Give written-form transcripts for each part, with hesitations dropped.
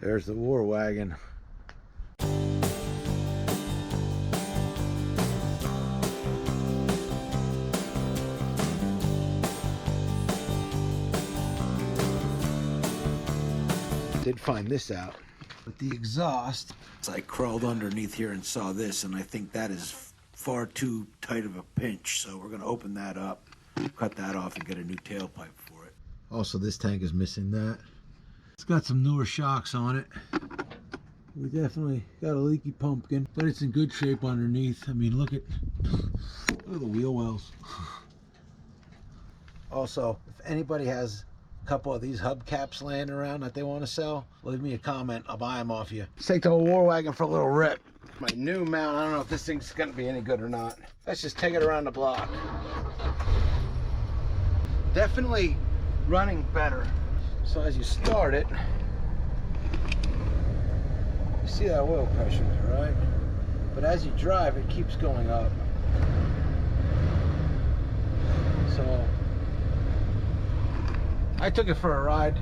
There's the war wagon. Did find this out with the exhaust. I crawled underneath here and saw this, and I think that is far too tight of a pinch, so we're going to open that up, cut that off, and get a new tailpipe for it. Also, this tank is missing that. It's got some newer shocks on it. We definitely got a leaky pumpkin, but it's in good shape underneath. I mean, look at the wheel wells. Also, if anybody has a couple of these hubcaps laying around that they want to sell, leave me a comment. I'll buy them off you. Let's take the whole war wagon for a little rip. My new mount, I don't know if this thing's going to be any good or not. Let's just take it around the block. Definitely running better. So as you start it, you see that oil pressure, right? But as you drive, it keeps going up. So I took it for a ride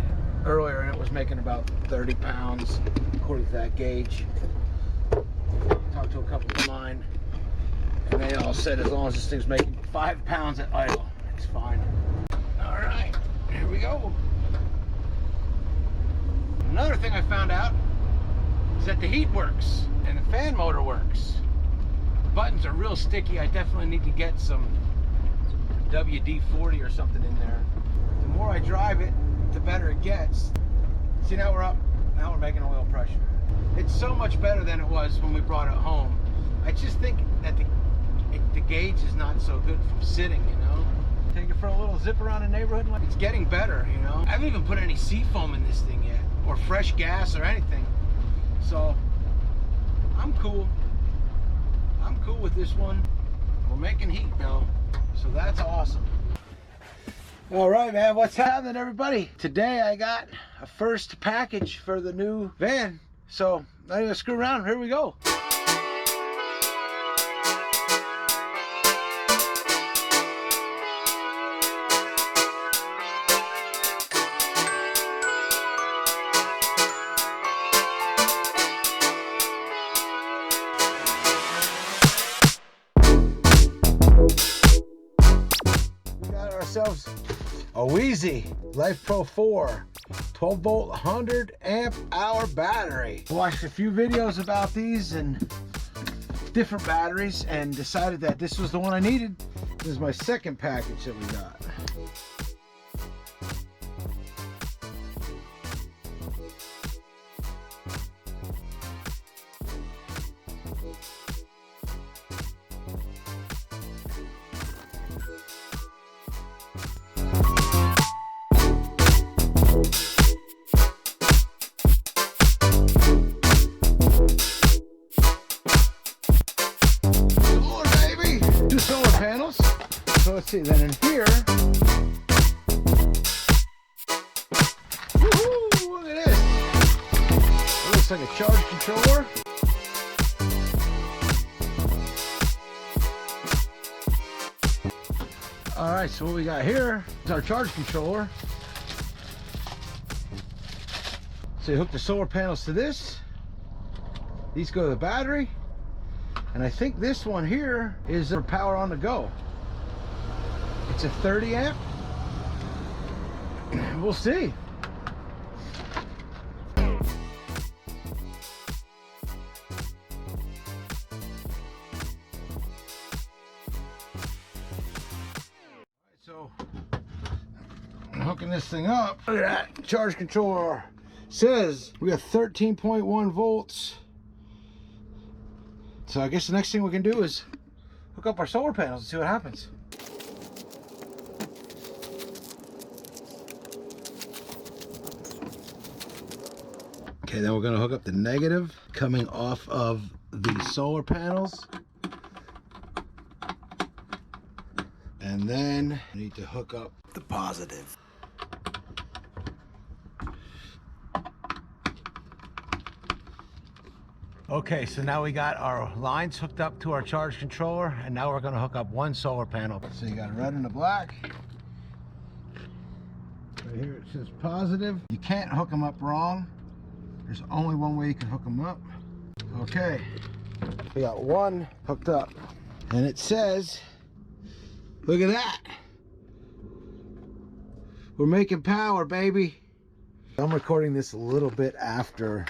earlier and it was making about 30 pounds according to that gauge. Talked to a couple of mine and they all said as long as this thing's making 5 pounds at idle, it's fine. All right, here we go. Another thing I found out is that the heat works and the fan motor works. The buttons are real sticky. I definitely need to get some WD-40 or something in there. The more I drive it, the better it gets. See, now we're up. Now we're making oil pressure. It's so much better than it was when we brought it home. I just think that the gauge is not so good from sitting, you know? Take it for a little zip around the neighborhood. It's getting better, you know? I haven't even put any seafoam in this thing yet, or fresh gas or anything. So, I'm cool. I'm cool with this one. We're making heat though, so that's awesome. All right, man, what's happening, everybody? Today I got a first package for the new van. So, not even screw around, here we go. We got ourselves a Weize LiFePo 4 12 volt 100 amp hour battery. Watched a few videos about these and different batteries and decided that this was the one I needed. This is my second package that we got. So let's see, then in here, woohoo, look at this. It looks like a charge controller. All right, so what we got here is our charge controller. So you hook the solar panels to this. These go to the battery. And I think this one here is for power on the go. It's a 30 amp. We'll see. So I'm hooking this thing up. Look at that charge controller. Says we have 13.1 volts. So I guess the next thing we can do is hook up our solar panels and see what happens. Okay, then we're going to hook up the negative coming off of the solar panels. And then I need to hook up the positive. Okay, so now we got our lines hooked up to our charge controller, and now we're going to hook up one solar panel. So you got red and the black. Right here it says positive. You can't hook them up wrong. There's only one way you can hook them up. Okay, we got one hooked up, and it says, look at that, we're making power, baby. I'm recording this a little bit after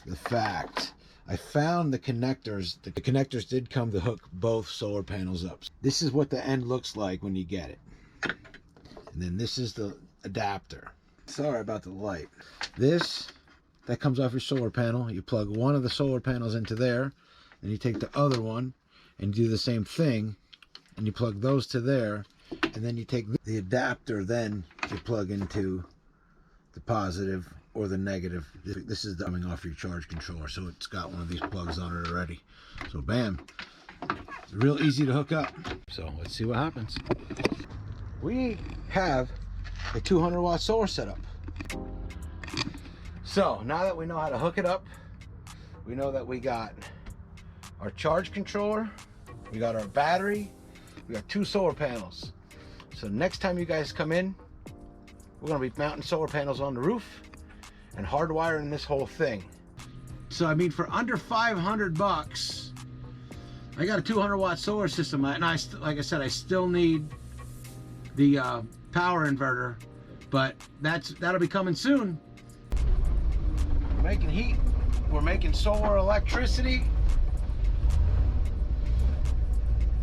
the fact. I found the connectors. The connectors did come to hook both solar panels up. This is what the end looks like when you get it. And then this is the adapter. Sorry about the light. This, that comes off your solar panel. You plug one of the solar panels into there, and you take the other one and do the same thing, and you plug those to there, and then you take the adapter, then you plug into the positive or the negative. This is coming off your charge controller, so it's got one of these plugs on it already. So bam, it's real easy to hook up. So let's see what happens. We have a 200-watt solar setup. So now that we know how to hook it up, we know that we got our charge controller, we got our battery, we got 2 solar panels. So next time you guys come in, we're gonna be mounting solar panels on the roof and hardwiring this whole thing. So I mean, for under 500 bucks, I got a 200-watt solar system, and like I said, I still need the power inverter, but that'll be coming soon. We're making heat, we're making solar electricity.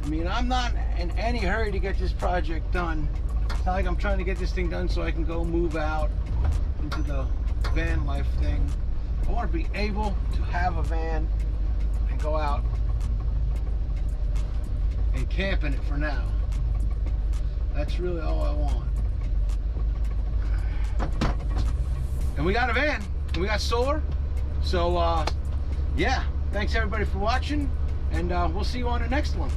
I mean, I'm not in any hurry to get this project done. It's not like I'm trying to get this thing done so I can go move out into the van life thing. I want to be able to have a van and go out and camp in it for now. That's really all I want. And we got a van and we got solar. So yeah, thanks everybody for watching, and we'll see you on the next one.